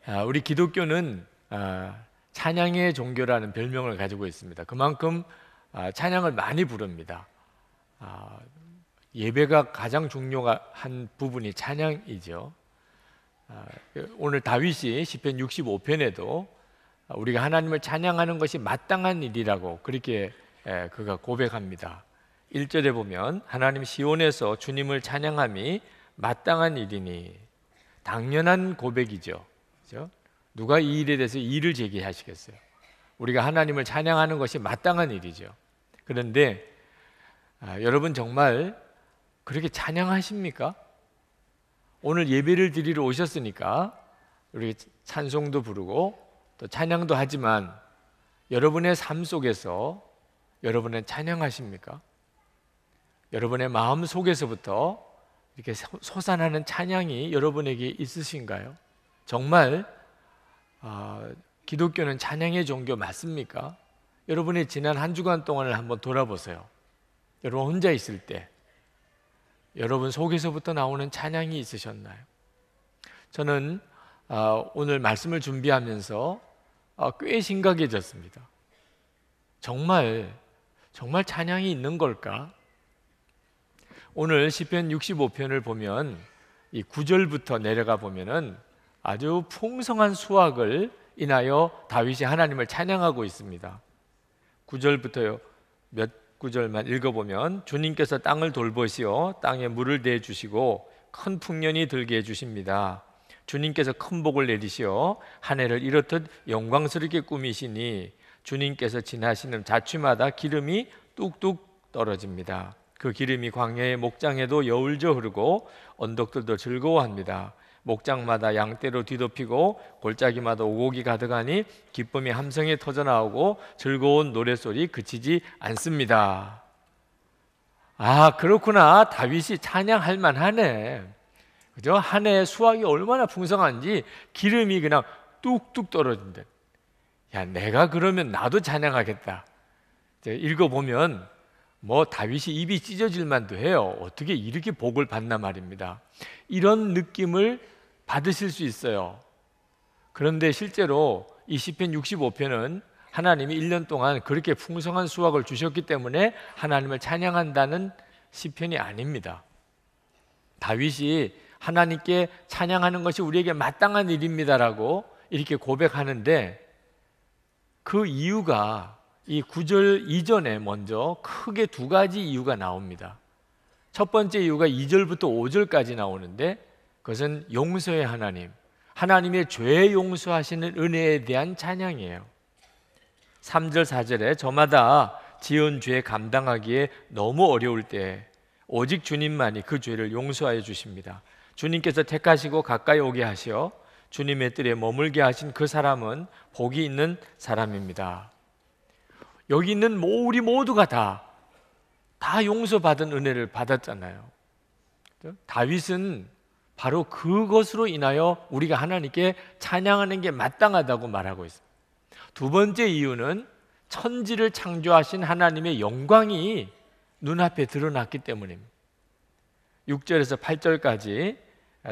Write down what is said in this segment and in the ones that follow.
우리 기독교는 찬양의 종교라는 별명을 가지고 있습니다. 그만큼 찬양을 많이 부릅니다. 예배가 가장 중요한 부분이 찬양이죠. 오늘 다윗이 시편 65편에도 우리가 하나님을 찬양하는 것이 마땅한 일이라고 그렇게 그가 고백합니다. 1절에 보면 하나님 시온에서 주님을 찬양함이 마땅한 일이니, 당연한 고백이죠. 그렇죠? 누가 이 일에 대해서 이의를 제기하시겠어요? 우리가 하나님을 찬양하는 것이 마땅한 일이죠. 그런데 여러분 정말 그렇게 찬양하십니까? 오늘 예배를 드리러 오셨으니까 우리 찬송도 부르고 또 찬양도 하지만 여러분의 삶 속에서 여러분은 찬양하십니까? 여러분의 마음 속에서부터 이렇게 솟아나는 찬양이 여러분에게 있으신가요? 정말 기독교는 찬양의 종교 맞습니까? 여러분의 지난 한 주간 동안을 한번 돌아보세요. 여러분 혼자 있을 때 여러분 속에서부터 나오는 찬양이 있으셨나요? 저는 오늘 말씀을 준비하면서 꽤 심각해졌습니다. 정말 찬양이 있는 걸까? 오늘 시편 65편을 보면 이 9절부터 내려가 보면은 아주 풍성한 수확을 인하여 다윗이 하나님을 찬양하고 있습니다. 9절부터요 몇 구절만 읽어보면, 주님께서 땅을 돌보시어 땅에 물을 대해 주시고 큰 풍년이 들게 해주십니다. 주님께서 큰 복을 내리시어 한 해를 이렇듯 영광스럽게 꾸미시니 주님께서 지나시는 자취마다 기름이 뚝뚝 떨어집니다. 그 기름이 광야의 목장에도 여울져 흐르고 언덕들도 즐거워합니다. 목장마다 양떼로 뒤덮이고 골짜기마다 오곡이 가득하니 기쁨이 함성에 터져나오고 즐거운 노랫소리 그치지 않습니다. 그렇구나. 다윗이 찬양할 만하네. 그죠? 한 해의 수확이 얼마나 풍성한지 기름이 그냥 뚝뚝 떨어진다. 야, 내가 그러면 나도 찬양하겠다. 읽어보면 다윗이 입이 찢어질 만도 해요. 어떻게 이렇게 복을 받나 말입니다. 이런 느낌을 받으실 수 있어요. 그런데 실제로 이 시편 65편은 하나님이 1년 동안 그렇게 풍성한 수확을 주셨기 때문에 하나님을 찬양한다는 시편이 아닙니다. 다윗이 하나님께 찬양하는 것이 우리에게 마땅한 일입니다라고 이렇게 고백하는데, 그 이유가 이 9절 이전에 먼저 크게 두 가지 이유가 나옵니다. 첫 번째 이유가 2절부터 5절까지 나오는데, 그것은 용서의 하나님, 하나님의 죄 용서하시는 은혜에 대한 찬양이에요. 3절 4절에 저마다 지은 죄 감당하기에 너무 어려울 때 오직 주님만이 그 죄를 용서하여 주십니다. 주님께서 택하시고 가까이 오게 하시어 주님의 뜰에 머물게 하신 그 사람은 복이 있는 사람입니다. 여기 있는 우리 모두가 다 용서받은 은혜를 받았잖아요. 다윗은 바로 그것으로 인하여 우리가 하나님께 찬양하는 게 마땅하다고 말하고 있습니다. 두 번째 이유는 천지를 창조하신 하나님의 영광이 눈앞에 드러났기 때문입니다. 6절에서 8절까지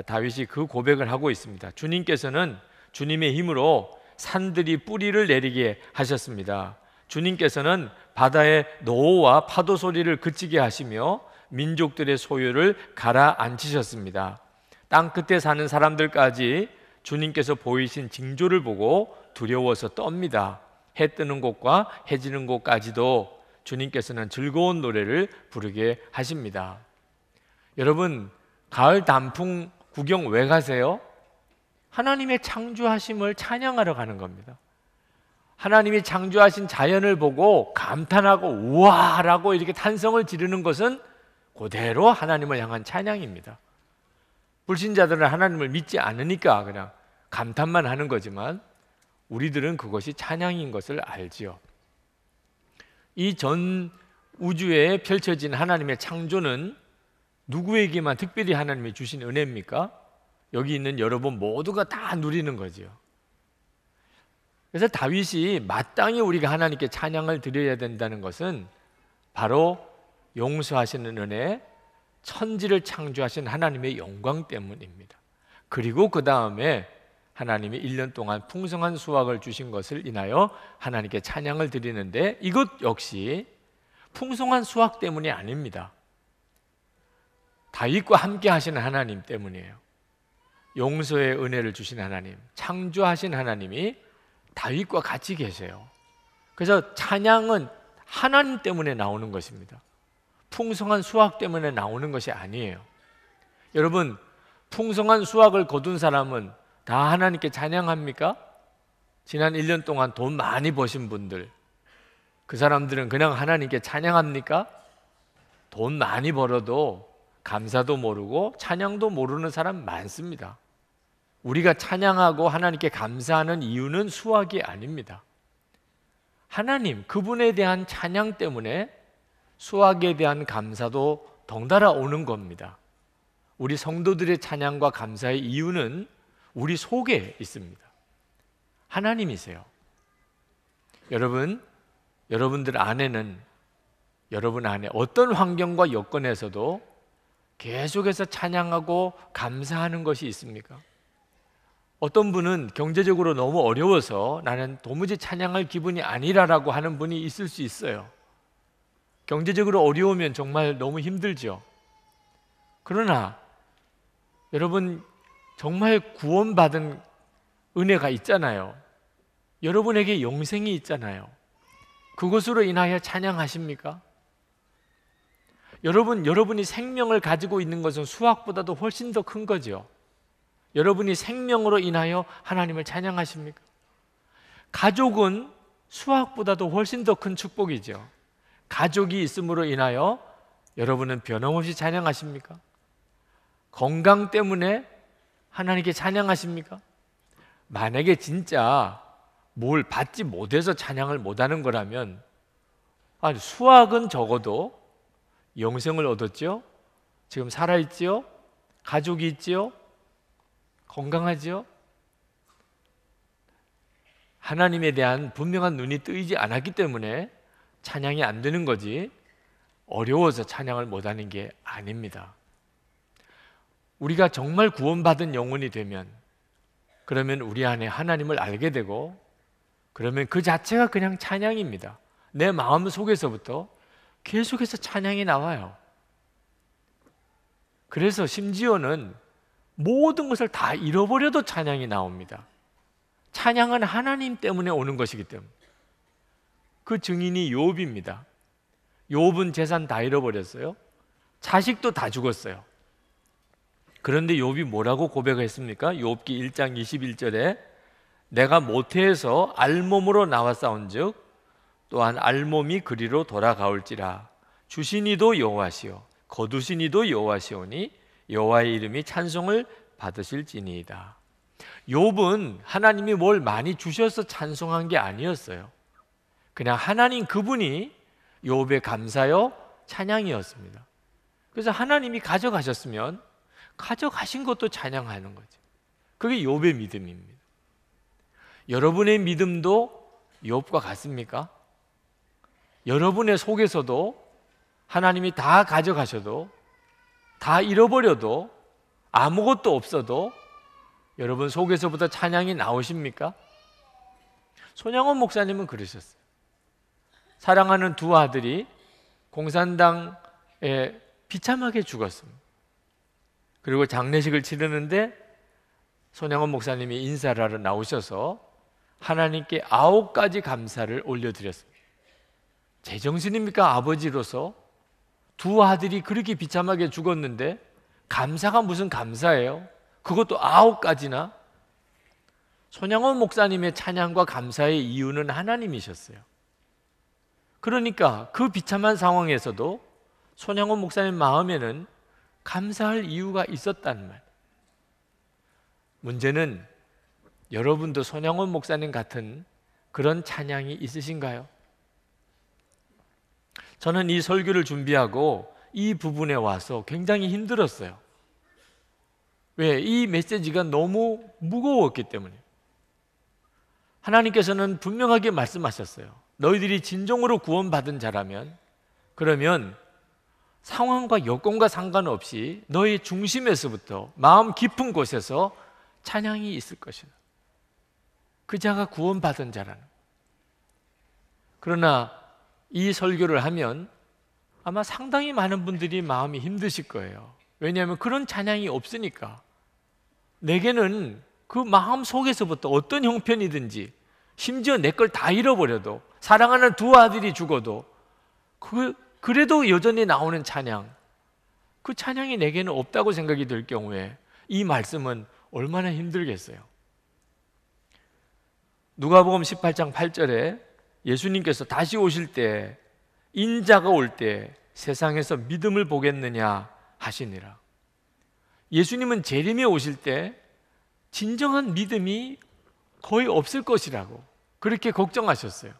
다윗이 그 고백을 하고 있습니다. 주님께서는 주님의 힘으로 산들이 뿌리를 내리게 하셨습니다. 주님께서는 바다의 노호와 파도 소리를 그치게 하시며 민족들의 소유를 가라앉히셨습니다. 땅 끝에 사는 사람들까지 주님께서 보이신 징조를 보고 두려워서 떱니다. 해 뜨는 곳과 해 지는 곳까지도 주님께서는 즐거운 노래를 부르게 하십니다. 여러분, 가을 단풍 구경 왜 가세요? 하나님의 창조하심을 찬양하러 가는 겁니다. 하나님이 창조하신 자연을 보고 감탄하고 우와라고 이렇게 탄성을 지르는 것은 그대로 하나님을 향한 찬양입니다. 불신자들은 하나님을 믿지 않으니까 그냥 감탄만 하는 거지만 우리들은 그것이 찬양인 것을 알지요. 이 전 우주에 펼쳐진 하나님의 창조는 누구에게만 특별히 하나님이 주신 은혜입니까? 여기 있는 여러분 모두가 다 누리는 거지요. 그래서 다윗이 마땅히 우리가 하나님께 찬양을 드려야 된다는 것은 바로 용서하시는 은혜, 천지를 창조하신 하나님의 영광 때문입니다. 그리고 그 다음에 하나님이 1년 동안 풍성한 수확을 주신 것을 인하여 하나님께 찬양을 드리는데, 이것 역시 풍성한 수확 때문이 아닙니다. 다윗과 함께 하시는 하나님 때문이에요. 용서의 은혜를 주신 하나님, 창조하신 하나님이 다윗과 같이 계세요. 그래서 찬양은 하나님 때문에 나오는 것입니다. 풍성한 수확 때문에 나오는 것이 아니에요. 여러분, 풍성한 수확을 거둔 사람은 다 하나님께 찬양합니까? 지난 1년 동안 돈 많이 버신 분들, 그 사람들은 그냥 하나님께 찬양합니까? 돈 많이 벌어도 감사도 모르고 찬양도 모르는 사람 많습니다. 우리가 찬양하고 하나님께 감사하는 이유는 수확이 아닙니다. 하나님, 그분에 대한 찬양 때문에 수확에 대한 감사도 덩달아 오는 겁니다. 우리 성도들의 찬양과 감사의 이유는 우리 속에 있습니다. 하나님이세요. 여러분들 안에는, 여러분 안에 어떤 환경과 여건에서도 계속해서 찬양하고 감사하는 것이 있습니까? 어떤 분은 경제적으로 너무 어려워서 나는 도무지 찬양할 기분이 아니라라고 하는 분이 있을 수 있어요. 경제적으로 어려우면 정말 너무 힘들죠. 그러나 여러분, 정말 구원받은 은혜가 있잖아요. 여러분에게 영생이 있잖아요. 그것으로 인하여 찬양하십니까? 여러분이 생명을 가지고 있는 것은 수확보다도 훨씬 더 큰 거죠. 여러분이 생명으로 인하여 하나님을 찬양하십니까? 가족은 수확보다도 훨씬 더 큰 축복이죠. 가족이 있음으로 인하여 여러분은 변함없이 찬양하십니까? 건강 때문에 하나님께 찬양하십니까? 만약에 진짜 뭘 받지 못해서 찬양을 못하는 거라면, 아니, 수확은 적어도 영생을 얻었죠? 지금 살아있지요? 가족이 있지요? 건강하지요? 하나님에 대한 분명한 눈이 뜨이지 않았기 때문에 찬양이 안 되는 거지, 어려워서 찬양을 못하는 게 아닙니다. 우리가 정말 구원받은 영혼이 되면, 그러면 우리 안에 하나님을 알게 되고, 그러면 그 자체가 그냥 찬양입니다. 내 마음 속에서부터 계속해서 찬양이 나와요. 그래서 심지어는 모든 것을 다 잃어버려도 찬양이 나옵니다. 찬양은 하나님 때문에 오는 것이기 때문에. 그 증인이 욥입니다. 욥은 재산 다 잃어버렸어요. 자식도 다 죽었어요. 그런데 욥이 뭐라고 고백했습니까? 욥기 1장 21절에 내가 모태에서 알몸으로 나왔사온즉 또한 알몸이 그리로 돌아가올지라 주신 이도 여호와시오 거두신 이도 여호와시오니 여호와의 이름이 찬송을 받으실지니이다. 욥은 하나님이 뭘 많이 주셔서 찬송한 게 아니었어요. 그냥 하나님 그분이 욥의 감사요 찬양이었습니다. 그래서 하나님이 가져가셨으면 가져가신 것도 찬양하는 거죠. 그게 욥의 믿음입니다. 여러분의 믿음도 욥과 같습니까? 여러분의 속에서도 하나님이 다 가져가셔도, 다 잃어버려도, 아무것도 없어도 여러분 속에서부터 찬양이 나오십니까? 손양원 목사님은 그러셨어요. 사랑하는 두 아들이 공산당에 비참하게 죽었습니다. 그리고 장례식을 치르는데 손양원 목사님이 인사를 하러 나오셔서 하나님께 9가지 감사를 올려드렸습니다. 제정신입니까? 아버지로서 두 아들이 그렇게 비참하게 죽었는데 감사가 무슨 감사예요? 그것도 9가지나? 손양원 목사님의 찬양과 감사의 이유는 하나님이셨어요. 그러니까 그 비참한 상황에서도 손양원 목사님 마음에는 감사할 이유가 있었단 말. 문제는 여러분도 손양원 목사님 같은 그런 찬양이 있으신가요? 저는 이 설교를 준비하고 이 부분에 와서 굉장히 힘들었어요. 왜? 이 메시지가 너무 무거웠기 때문에. 하나님께서는 분명하게 말씀하셨어요. 너희들이 진정으로 구원받은 자라면, 그러면 상황과 여건과 상관없이 너의 중심에서부터 마음 깊은 곳에서 찬양이 있을 것이다. 그 자가 구원받은 자라는. 그러나 이 설교를 하면 아마 상당히 많은 분들이 마음이 힘드실 거예요. 왜냐하면 그런 찬양이 없으니까. 내게는 그 마음 속에서부터 어떤 형편이든지, 심지어 내 걸 다 잃어버려도, 사랑하는 두 아들이 죽어도 그래도 여전히 나오는 찬양, 그 찬양이 내게는 없다고 생각이 들 경우에 이 말씀은 얼마나 힘들겠어요. 누가복음 18장 8절에 예수님께서 다시 오실 때, 인자가 올 때 세상에서 믿음을 보겠느냐 하시니라. 예수님은 재림에 오실 때 진정한 믿음이 거의 없을 것이라고 그렇게 걱정하셨어요.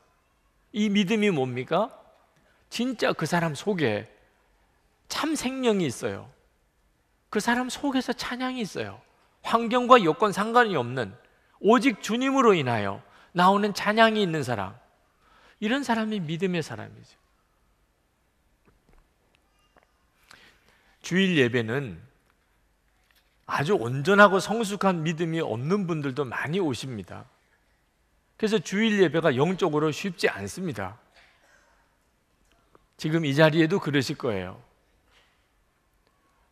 이 믿음이 뭡니까? 진짜 그 사람 속에 참 생명이 있어요. 그 사람 속에서 찬양이 있어요. 환경과 여건 상관이 없는, 오직 주님으로 인하여 나오는 찬양이 있는 사람, 이런 사람이 믿음의 사람이죠. 주일 예배는 아주 온전하고 성숙한 믿음이 없는 분들도 많이 오십니다. 그래서 주일 예배가 영적으로 쉽지 않습니다. 지금 이 자리에도 그러실 거예요.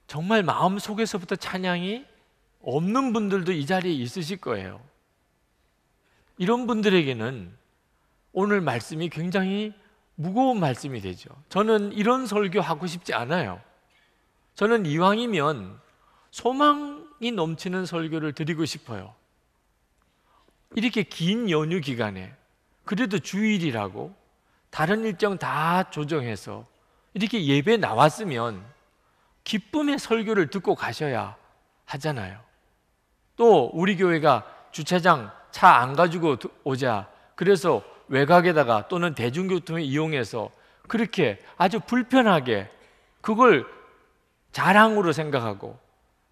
정말 마음 속에서부터 찬양이 없는 분들도 이 자리에 있으실 거예요. 이런 분들에게는 오늘 말씀이 굉장히 무거운 말씀이 되죠. 저는 이런 설교 하고 싶지 않아요. 저는 이왕이면 소망이 넘치는 설교를 드리고 싶어요. 이렇게 긴 연휴 기간에 그래도 주일이라고 다른 일정 다 조정해서 이렇게 예배 나왔으면 기쁨의 설교를 듣고 가셔야 하잖아요. 또 우리 교회가 주차장 차 안 가지고 오자, 그래서 외곽에다가 또는 대중교통을 이용해서 그렇게 아주 불편하게 그걸 자랑으로 생각하고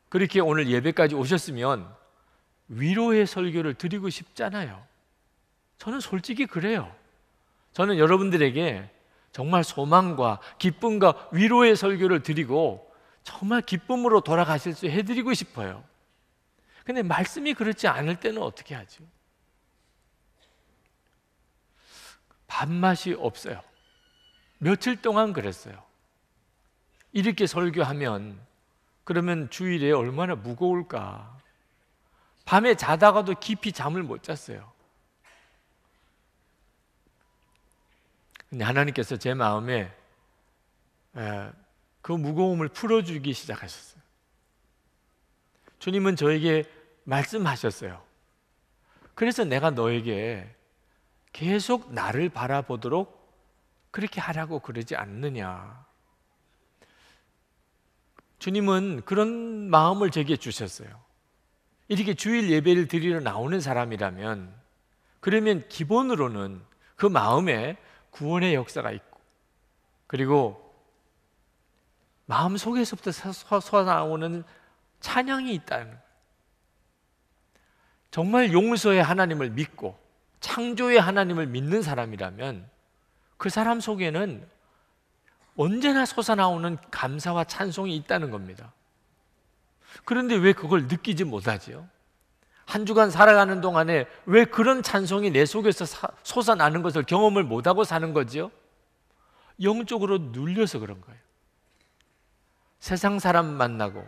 그렇게 오늘 예배까지 오셨으면 위로의 설교를 드리고 싶잖아요. 저는 솔직히 그래요. 저는 여러분들에게 정말 소망과 기쁨과 위로의 설교를 드리고 정말 기쁨으로 돌아가실 수 해드리고 싶어요. 근데 말씀이 그렇지 않을 때는 어떻게 하죠? 밥맛이 없어요. 며칠 동안 그랬어요. 이렇게 설교하면 그러면 주일에 얼마나 무거울까. 밤에 자다가도 깊이 잠을 못 잤어요. 근데 하나님께서 제 마음에 그 무거움을 풀어주기 시작하셨어요. 주님은 저에게 말씀하셨어요. 그래서 내가 너에게 계속 나를 바라보도록 그렇게 하라고 그러지 않느냐. 주님은 그런 마음을 제게 주셨어요. 이렇게 주일 예배를 드리러 나오는 사람이라면, 그러면 기본으로는 그 마음에 구원의 역사가 있고, 그리고 마음 속에서부터 솟아나오는 찬양이 있다는 거예요. 정말 용서의 하나님을 믿고 창조의 하나님을 믿는 사람이라면 그 사람 속에는 언제나 솟아나오는 감사와 찬송이 있다는 겁니다. 그런데 왜 그걸 느끼지 못하지요? 한 주간 살아가는 동안에 왜 그런 찬송이 내 속에서 솟아나는 것을 경험을 못하고 사는 거지요? 영적으로 눌려서 그런 거예요. 세상 사람 만나고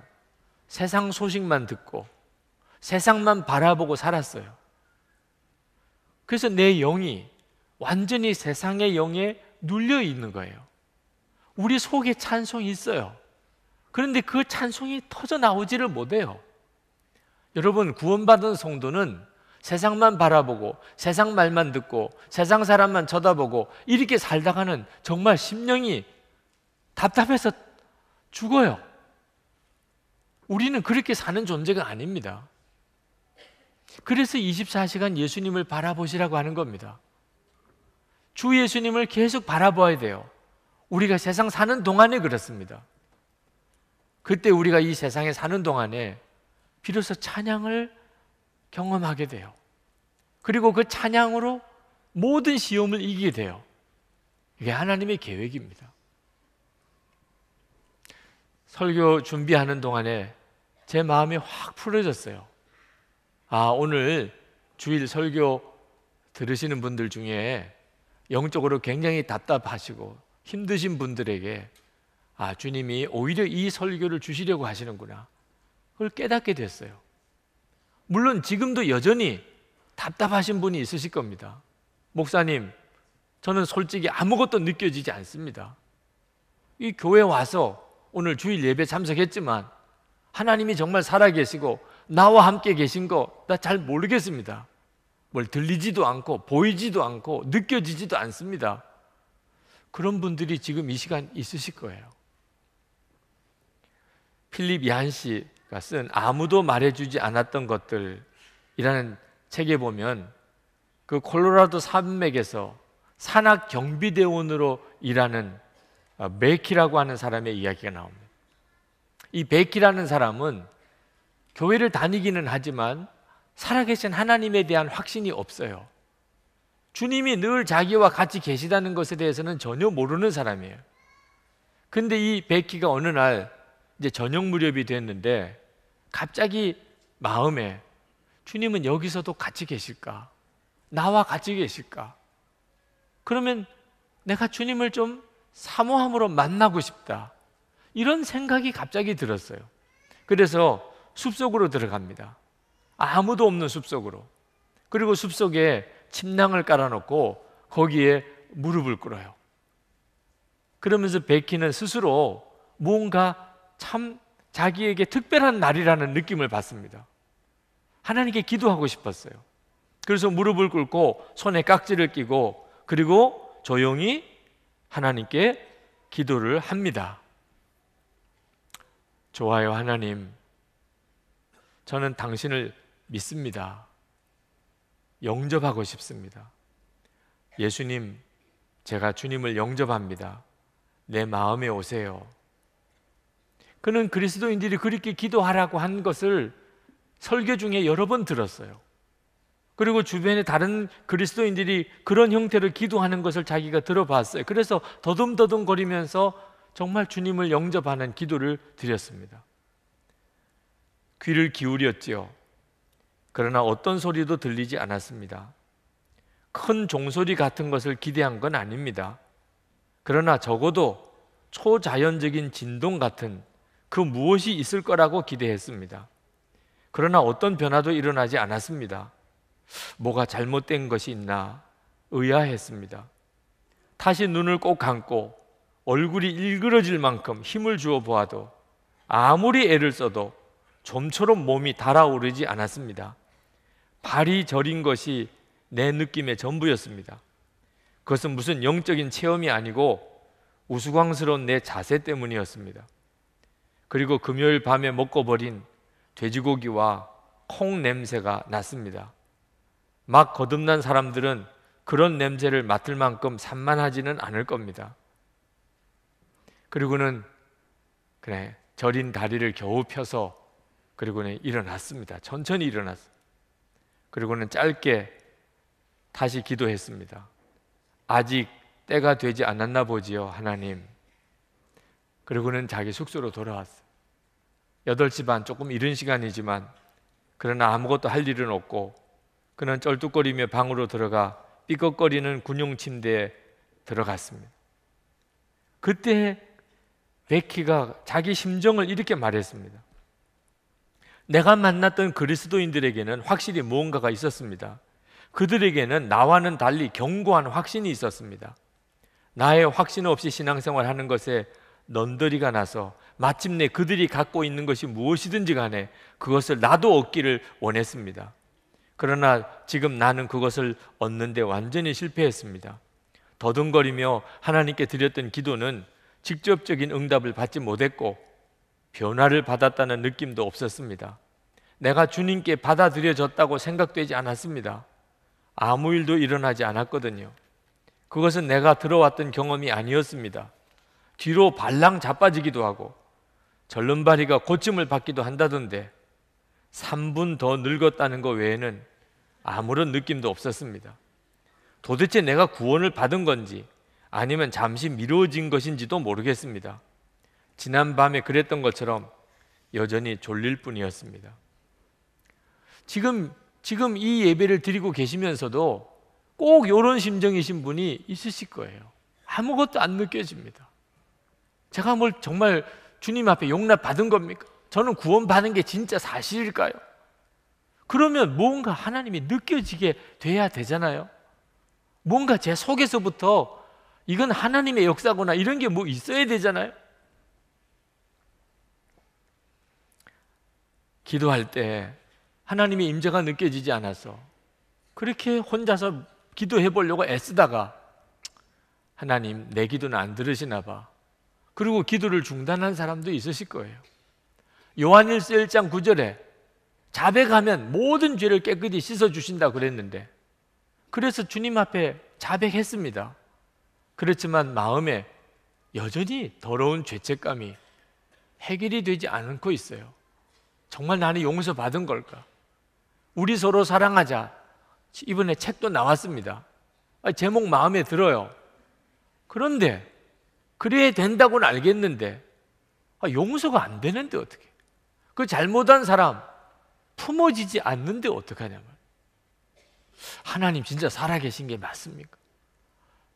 세상 소식만 듣고 세상만 바라보고 살았어요. 그래서 내 영이 완전히 세상의 영에 눌려 있는 거예요. 우리 속에 찬송이 있어요. 그런데 그 찬송이 터져 나오지를 못해요. 여러분, 구원받은 성도는 세상만 바라보고 세상 말만 듣고 세상 사람만 쳐다보고 이렇게 살다가는 정말 심령이 답답해서 죽어요. 우리는 그렇게 사는 존재가 아닙니다. 그래서 24시간 예수님을 바라보시라고 하는 겁니다. 주 예수님을 계속 바라봐야 돼요. 우리가 세상 사는 동안에 그렇습니다. 그때 우리가 이 세상에 사는 동안에 비로소 찬양을 경험하게 돼요. 그리고 그 찬양으로 모든 시험을 이기게 돼요. 이게 하나님의 계획입니다. 설교 준비하는 동안에 제 마음이 확 풀어졌어요. 아, 오늘 주일 설교 들으시는 분들 중에 영적으로 굉장히 답답하시고 힘드신 분들에게 주님이 오히려 이 설교를 주시려고 하시는구나, 그걸 깨닫게 됐어요. 물론 지금도 여전히 답답하신 분이 있으실 겁니다. 목사님, 저는 솔직히 아무것도 느껴지지 않습니다. 이 교회 와서 오늘 주일 예배 참석했지만 하나님이 정말 살아계시고 나와 함께 계신 거 나 잘 모르겠습니다. 뭘 들리지도 않고 보이지도 않고 느껴지지도 않습니다. 그런 분들이 지금 이 시간 있으실 거예요. 필립 얀 씨가 쓴 아무도 말해주지 않았던 것들이라는 책에 보면 그 콜로라도 산맥에서 산악 경비대원으로 일하는 베키라고 하는 사람의 이야기가 나옵니다. 이 베키라는 사람은 교회를 다니기는 하지만 살아계신 하나님에 대한 확신이 없어요. 주님이 늘 자기와 같이 계시다는 것에 대해서는 전혀 모르는 사람이에요. 근데 이 베키가 어느 날 이제 저녁 무렵이 됐는데 갑자기 마음에 주님은 여기서도 같이 계실까? 나와 같이 계실까? 그러면 내가 주님을 좀 사모함으로 만나고 싶다, 이런 생각이 갑자기 들었어요. 그래서 숲속으로 들어갑니다. 아무도 없는 숲속으로. 그리고 숲속에 침낭을 깔아놓고 거기에 무릎을 꿇어요. 그러면서 베키는 스스로 뭔가 참 자기에게 특별한 날이라는 느낌을 받습니다. 하나님께 기도하고 싶었어요. 그래서 무릎을 꿇고 손에 깍지를 끼고 그리고 조용히 하나님께 기도를 합니다. 좋아요, 하나님. 저는 당신을 믿습니다. 영접하고 싶습니다. 예수님, 제가 주님을 영접합니다. 내 마음에 오세요. 그는 그리스도인들이 그렇게 기도하라고 한 것을 설교 중에 여러 번 들었어요. 그리고 주변에 다른 그리스도인들이 그런 형태로 기도하는 것을 자기가 들어봤어요. 그래서 더듬더듬거리면서 정말 주님을 영접하는 기도를 드렸습니다. 귀를 기울였지요. 그러나 어떤 소리도 들리지 않았습니다. 큰 종소리 같은 것을 기대한 건 아닙니다. 그러나 적어도 초자연적인 진동 같은 그 무엇이 있을 거라고 기대했습니다. 그러나 어떤 변화도 일어나지 않았습니다. 뭐가 잘못된 것이 있나 의아했습니다. 다시 눈을 꼭 감고 얼굴이 일그러질 만큼 힘을 주어 보아도 아무리 애를 써도 좀처럼 몸이 달아오르지 않았습니다. 발이 저린 것이 내 느낌의 전부였습니다. 그것은 무슨 영적인 체험이 아니고 우스꽝스러운 내 자세 때문이었습니다. 그리고 금요일 밤에 먹고 버린 돼지고기와 콩 냄새가 났습니다. 막 거듭난 사람들은 그런 냄새를 맡을 만큼 산만하지는 않을 겁니다. 그리고는 저린 다리를 겨우 펴서 그리고는 일어났습니다. 천천히 일어났습니다. 그리고는 짧게 다시 기도했습니다. 아직 때가 되지 않았나 보지요, 하나님. 그리고는 자기 숙소로 돌아왔어요. 8시 반, 조금 이른 시간이지만 그러나 아무것도 할 일은 없고 그는 쩔뚝거리며 방으로 들어가 삐걱거리는 군용 침대에 들어갔습니다. 그때 베키가 자기 심정을 이렇게 말했습니다. 내가 만났던 그리스도인들에게는 확실히 무언가가 있었습니다. 그들에게는 나와는 달리 견고한 확신이 있었습니다. 나의 확신 없이 신앙생활하는 것에 넌더리가 나서 마침내 그들이 갖고 있는 것이 무엇이든지 간에 그것을 나도 얻기를 원했습니다. 그러나 지금 나는 그것을 얻는데 완전히 실패했습니다. 더듬거리며 하나님께 드렸던 기도는 직접적인 응답을 받지 못했고 변화를 받았다는 느낌도 없었습니다. 내가 주님께 받아들여졌다고 생각되지 않았습니다. 아무 일도 일어나지 않았거든요. 그것은 내가 들어왔던 경험이 아니었습니다. 뒤로 발랑 자빠지기도 하고 절름발이가 고침을 받기도 한다던데 3분 더 늙었다는 것 외에는 아무런 느낌도 없었습니다. 도대체 내가 구원을 받은 건지 아니면 잠시 미뤄진 것인지도 모르겠습니다. 지난밤에 그랬던 것처럼 여전히 졸릴 뿐이었습니다. 지금 지금 이 예배를 드리고 계시면서도 꼭 이런 심정이신 분이 있으실 거예요. 아무것도 안 느껴집니다. 제가 뭘 정말 주님 앞에 용납 받은 겁니까? 저는 구원 받은 게 진짜 사실일까요? 그러면 뭔가 하나님이 느껴지게 돼야 되잖아요. 뭔가 제 속에서부터 이건 하나님의 역사구나 이런 게 뭐 있어야 되잖아요. 기도할 때 하나님의 임재가 느껴지지 않아서 그렇게 혼자서 기도해 보려고 애쓰다가 하나님 내 기도는 안 들으시나 봐. 그리고 기도를 중단한 사람도 있으실 거예요. 요한일서 1장 9절에 자백하면 모든 죄를 깨끗이 씻어주신다 그랬는데, 그래서 주님 앞에 자백했습니다. 그렇지만 마음에 여전히 더러운 죄책감이 해결이 되지 않고 있어요. 정말 나는 용서받은 걸까? 우리 서로 사랑하자, 이번에 책도 나왔습니다. 제목 마음에 들어요. 그런데 그래야 된다고는 알겠는데 용서가 안 되는데 어떻게? 그 잘못한 사람 품어지지 않는데 어떡하냐면, 하나님 진짜 살아계신 게 맞습니까?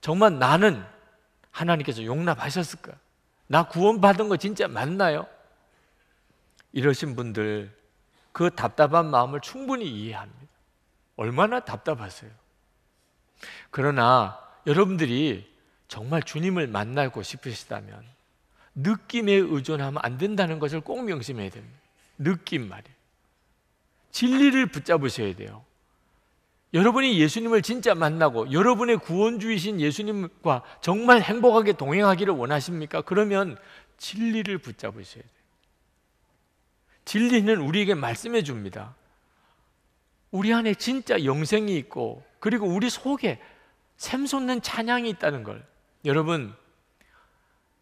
정말 나는 하나님께서 용납하셨을까? 나 구원받은 거 진짜 맞나요? 이러신 분들 그 답답한 마음을 충분히 이해합니다. 얼마나 답답하세요. 그러나 여러분들이 정말 주님을 만나고 싶으시다면 느낌에 의존하면 안 된다는 것을 꼭 명심해야 됩니다. 느낌 말이에요. 진리를 붙잡으셔야 돼요. 여러분이 예수님을 진짜 만나고 여러분의 구원주이신 예수님과 정말 행복하게 동행하기를 원하십니까? 그러면 진리를 붙잡으셔야 돼요. 진리는 우리에게 말씀해 줍니다. 우리 안에 진짜 영생이 있고, 그리고 우리 속에 샘솟는 찬양이 있다는 걸. 여러분,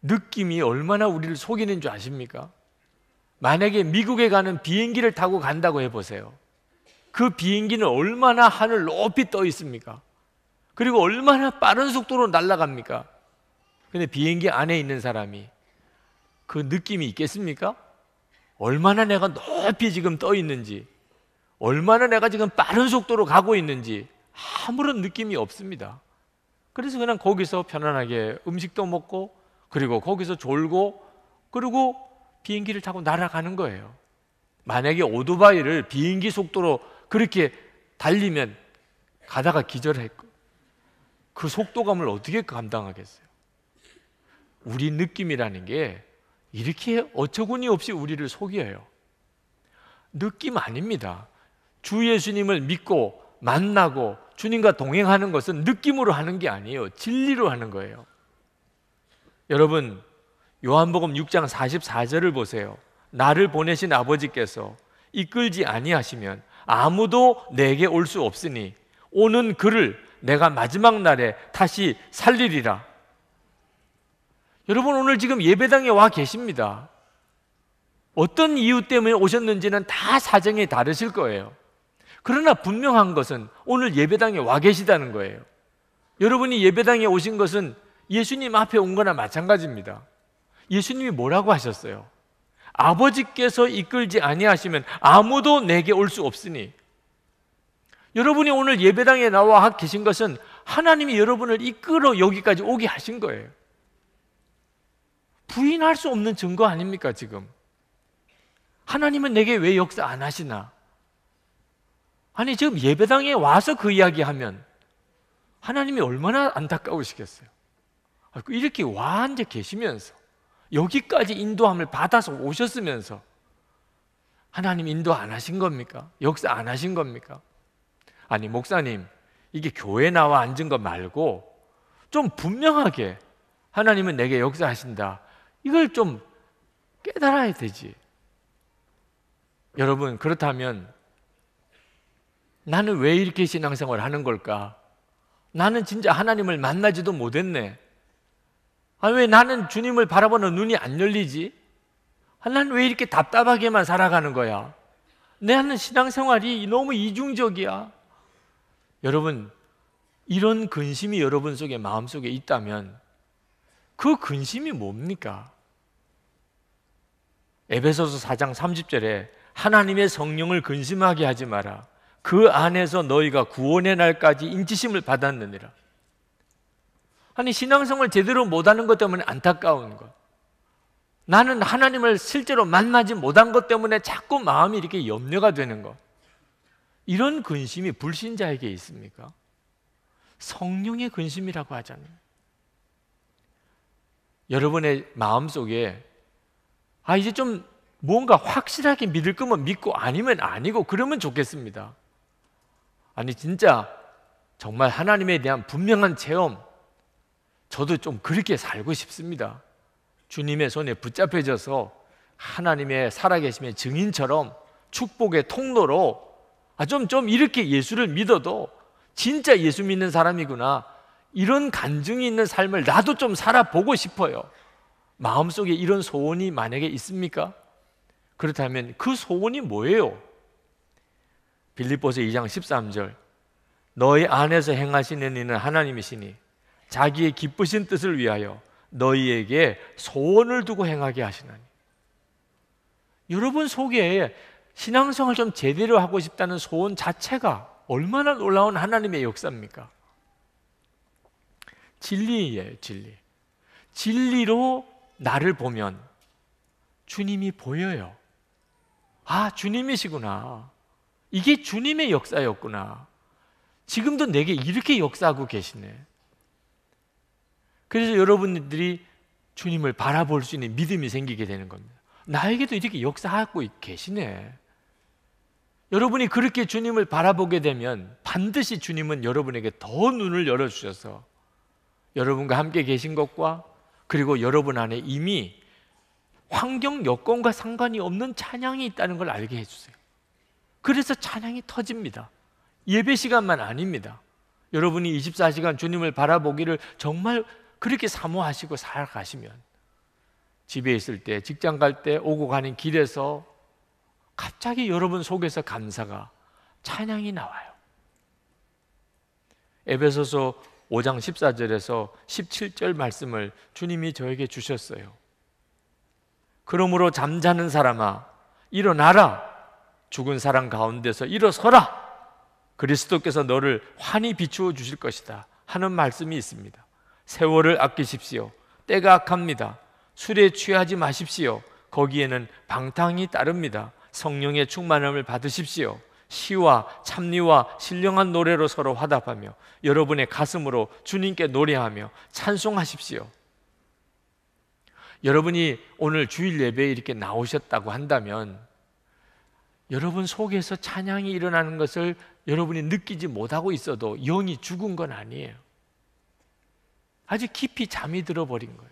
느낌이 얼마나 우리를 속이는 줄 아십니까? 만약에 미국에 가는 비행기를 타고 간다고 해보세요. 그 비행기는 얼마나 하늘 높이 떠 있습니까? 그리고 얼마나 빠른 속도로 날아갑니까? 근데 비행기 안에 있는 사람이 그 느낌이 있겠습니까? 얼마나 내가 높이 지금 떠 있는지, 얼마나 내가 지금 빠른 속도로 가고 있는지 아무런 느낌이 없습니다. 그래서 그냥 거기서 편안하게 음식도 먹고, 그리고 거기서 졸고, 그리고 비행기를 타고 날아가는 거예요. 만약에 오토바이를 비행기 속도로 그렇게 달리면 가다가 기절했고, 그 속도감을 어떻게 감당하겠어요? 우리 느낌이라는 게 이렇게 어처구니 없이 우리를 속여요. 느낌 아닙니다. 주 예수님을 믿고 만나고 주님과 동행하는 것은 느낌으로 하는 게 아니에요. 진리로 하는 거예요. 여러분, 요한복음 6장 44절을 보세요. 나를 보내신 아버지께서 이끌지 아니하시면 아무도 내게 올 수 없으니 오는 그를 내가 마지막 날에 다시 살리리라. 여러분, 오늘 지금 예배당에 와 계십니다. 어떤 이유 때문에 오셨는지는 다 사정이 다르실 거예요. 그러나 분명한 것은 오늘 예배당에 와 계시다는 거예요. 여러분이 예배당에 오신 것은 예수님 앞에 온 거나 마찬가지입니다. 예수님이 뭐라고 하셨어요? 아버지께서 이끌지 아니하시면 아무도 내게 올 수 없으니. 여러분이 오늘 예배당에 나와 계신 것은 하나님이 여러분을 이끌어 여기까지 오게 하신 거예요. 부인할 수 없는 증거 아닙니까 지금? 하나님은 내게 왜 역사 안 하시나? 아니, 지금 예배당에 와서 그 이야기하면 하나님이 얼마나 안타까우시겠어요. 이렇게 와 앉아 계시면서 여기까지 인도함을 받아서 오셨으면서 하나님 인도 안 하신 겁니까? 역사 안 하신 겁니까? 아니, 목사님, 이게 교회 나와 앉은 것 말고 좀 분명하게 하나님은 내게 역사하신다, 이걸 좀 깨달아야 되지. 여러분, 그렇다면 나는 왜 이렇게 신앙생활을 하는 걸까? 나는 진짜 하나님을 만나지도 못했네. 왜 나는 주님을 바라보는 눈이 안 열리지? 나는 왜 이렇게 답답하게만 살아가는 거야? 나는 신앙생활이 너무 이중적이야. 여러분, 이런 근심이 여러분 속에, 마음속에 있다면 그 근심이 뭡니까? 에베소서 4장 30절에 하나님의 성령을 근심하게 하지 마라. 그 안에서 너희가 구원의 날까지 인치심을 받았느니라. 아니, 신앙생활 제대로 못하는 것 때문에 안타까운 것, 나는 하나님을 실제로 만나지 못한 것 때문에 자꾸 마음이 이렇게 염려가 되는 것, 이런 근심이 불신자에게 있습니까? 성령의 근심이라고 하잖아요. 여러분의 마음속에 이제 좀 뭔가 확실하게 믿을 거면 믿고 아니면 아니고 그러면 좋겠습니다. 아니, 진짜 정말 하나님에 대한 분명한 체험, 저도 좀 그렇게 살고 싶습니다. 주님의 손에 붙잡혀져서 하나님의 살아계심의 증인처럼 축복의 통로로 좀 이렇게 예수를 믿어도 진짜 예수 믿는 사람이구나, 이런 간증이 있는 삶을 나도 좀 살아보고 싶어요. 마음속에 이런 소원이 만약에 있습니까? 그렇다면 그 소원이 뭐예요? 빌립보서 2장 13절, 너희 안에서 행하시는 이는 하나님이시니 자기의 기쁘신 뜻을 위하여 너희에게 소원을 두고 행하게 하시나니. 여러분 속에 신앙생활 좀 제대로 하고 싶다는 소원 자체가 얼마나 놀라운 하나님의 역사입니까? 진리예요, 진리. 진리로 나를 보면 주님이 보여요. 주님이시구나. 이게 주님의 역사였구나. 지금도 내게 이렇게 역사하고 계시네. 그래서 여러분들이 주님을 바라볼 수 있는 믿음이 생기게 되는 겁니다. 나에게도 이렇게 역사하고 계시네. 여러분이 그렇게 주님을 바라보게 되면 반드시 주님은 여러분에게 더 눈을 열어주셔서 여러분과 함께 계신 것과, 그리고 여러분 안에 이미 환경 여건과 상관이 없는 찬양이 있다는 걸 알게 해주세요. 그래서 찬양이 터집니다. 예배 시간만 아닙니다. 여러분이 24시간 주님을 바라보기를 정말 그렇게 사모하시고 살아가시면 집에 있을 때, 직장 갈 때, 오고 가는 길에서 갑자기 여러분 속에서 감사가, 찬양이 나와요. 에베소서 5장 14절에서 17절 말씀을 주님이 저에게 주셨어요. 그러므로 잠자는 사람아 일어나라, 죽은 사람 가운데서 일어서라, 그리스도께서 너를 환히 비추어 주실 것이다 하는 말씀이 있습니다. 세월을 아끼십시오. 때가 악합니다. 술에 취하지 마십시오. 거기에는 방탕이 따릅니다. 성령의 충만함을 받으십시오. 시와 찬미와 신령한 노래로 서로 화답하며 여러분의 가슴으로 주님께 노래하며 찬송하십시오. 여러분이 오늘 주일 예배에 이렇게 나오셨다고 한다면 여러분 속에서 찬양이 일어나는 것을 여러분이 느끼지 못하고 있어도 영이 죽은 건 아니에요. 아주 깊이 잠이 들어버린 거예요.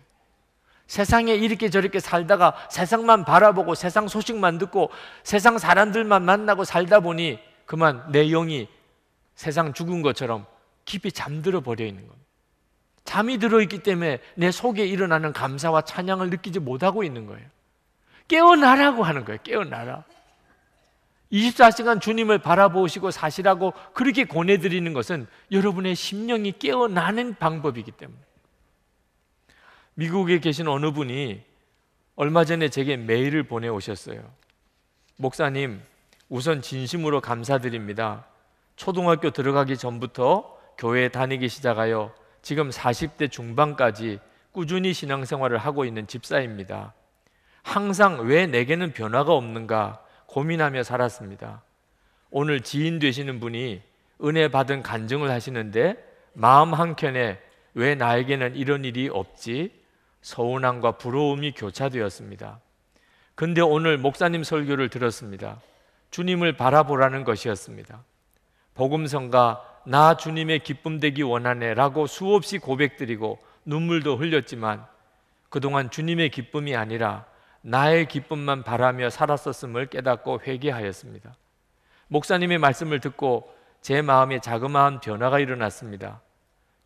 세상에 이렇게 저렇게 살다가 세상만 바라보고 세상 소식만 듣고 세상 사람들만 만나고 살다 보니 그만 내 영이 세상 죽은 것처럼 깊이 잠들어 버려 있는 겁니다. 잠이 들어있기 때문에 내 속에 일어나는 감사와 찬양을 느끼지 못하고 있는 거예요. 깨어나라고 하는 거예요. 깨어나라. 24시간 주님을 바라보시고 사시라고 그렇게 권해드리는 것은 여러분의 심령이 깨어나는 방법이기 때문에. 미국에 계신 어느 분이 얼마 전에 제게 메일을 보내오셨어요. 목사님, 우선 진심으로 감사드립니다. 초등학교 들어가기 전부터 교회에 다니기 시작하여 지금 40대 중반까지 꾸준히 신앙생활을 하고 있는 집사입니다. 항상 왜 내게는 변화가 없는가 고민하며 살았습니다. 오늘 지인 되시는 분이 은혜 받은 간증을 하시는데 마음 한켠에 왜 나에게는 이런 일이 없지? 서운함과 부러움이 교차되었습니다. 근데 오늘 목사님 설교를 들었습니다. 주님을 바라보라는 것이었습니다. 복음성가 나 주님의 기쁨 되기 원하네 라고 수없이 고백드리고 눈물도 흘렸지만 그동안 주님의 기쁨이 아니라 나의 기쁨만 바라며 살았었음을 깨닫고 회개하였습니다. 목사님의 말씀을 듣고 제 마음에 자그마한 변화가 일어났습니다.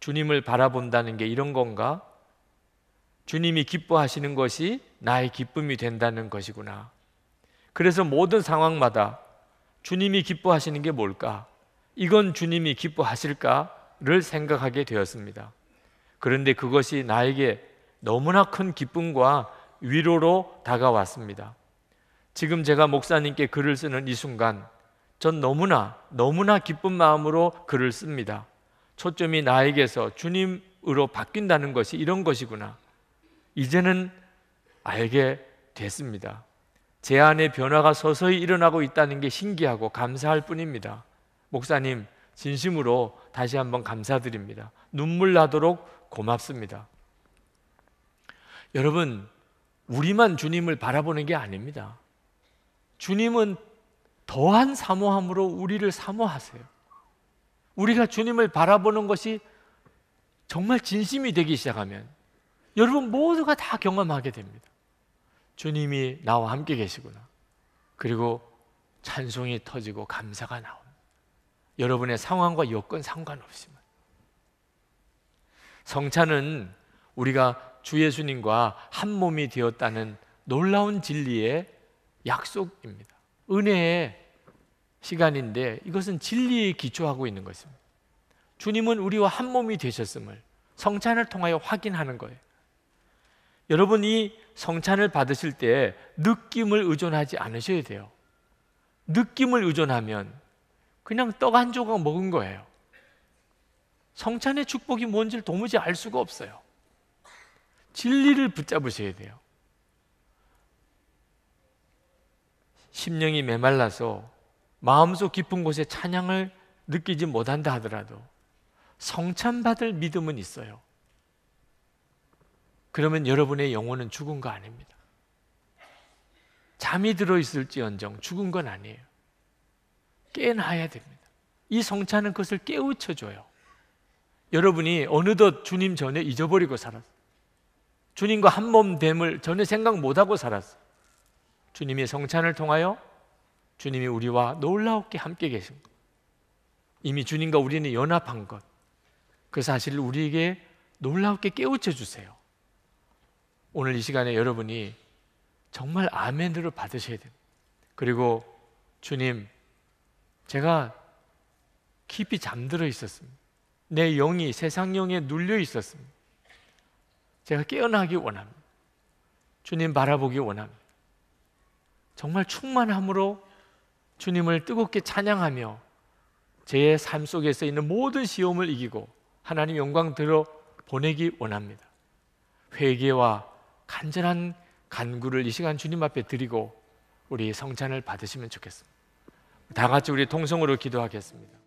주님을 바라본다는 게 이런 건가? 주님이 기뻐하시는 것이 나의 기쁨이 된다는 것이구나. 그래서 모든 상황마다 주님이 기뻐하시는 게 뭘까? 이건 주님이 기뻐하실까를 생각하게 되었습니다. 그런데 그것이 나에게 너무나 큰 기쁨과 위로로 다가왔습니다. 지금 제가 목사님께 글을 쓰는 이 순간 전 너무나 기쁜 마음으로 글을 씁니다. 초점이 나에게서 주님으로 바뀐다는 것이 이런 것이구나. 이제는 알게 됐습니다. 제 안에 변화가 서서히 일어나고 있다는 게 신기하고 감사할 뿐입니다. 목사님, 진심으로 다시 한번 감사드립니다. 눈물 나도록 고맙습니다. 여러분, 우리만 주님을 바라보는 게 아닙니다. 주님은 더한 사모함으로 우리를 사모하세요. 우리가 주님을 바라보는 것이 정말 진심이 되기 시작하면 여러분 모두가 다 경험하게 됩니다. 주님이 나와 함께 계시구나. 그리고 찬송이 터지고 감사가 나옵니다. 여러분의 상황과 여건 상관없이만. 성찬은 우리가 주 예수님과 한 몸이 되었다는 놀라운 진리의 약속입니다. 은혜의 시간인데 이것은 진리에 기초하고 있는 것입니다. 주님은 우리와 한 몸이 되셨음을 성찬을 통하여 확인하는 거예요. 여러분, 이 성찬을 받으실 때 느낌을 의존하지 않으셔야 돼요. 느낌을 의존하면 그냥 떡 한 조각 먹은 거예요. 성찬의 축복이 뭔지를 도무지 알 수가 없어요. 진리를 붙잡으셔야 돼요. 심령이 메말라서 마음속 깊은 곳에 찬양을 느끼지 못한다 하더라도 성찬받을 믿음은 있어요. 그러면 여러분의 영혼은 죽은 거 아닙니다. 잠이 들어있을지언정 죽은 건 아니에요. 깨어나야 됩니다. 이 성찬은 그것을 깨우쳐줘요. 여러분이 어느덧 주님 전에 잊어버리고 살았어요. 주님과 한 몸 됨을 전혀 생각 못하고 살았어요. 주님이 성찬을 통하여 주님이 우리와 놀랍게 함께 계신 것, 이미 주님과 우리는 연합한 것, 그 사실을 우리에게 놀랍게 깨우쳐 주세요. 오늘 이 시간에 여러분이 정말 아멘으로 받으셔야 됩니다. 그리고 주님, 제가 깊이 잠들어 있었습니다. 내 영이 세상 영에 눌려 있었습니다. 제가 깨어나기 원합니다. 주님 바라보기 원합니다. 정말 충만함으로 주님을 뜨겁게 찬양하며 제 삶 속에서 있는 모든 시험을 이기고 하나님 영광 들어 보내기 원합니다. 회개와 간절한 간구를 이 시간 주님 앞에 드리고 우리 성찬을 받으시면 좋겠습니다. 다 같이 우리 통성으로 기도하겠습니다.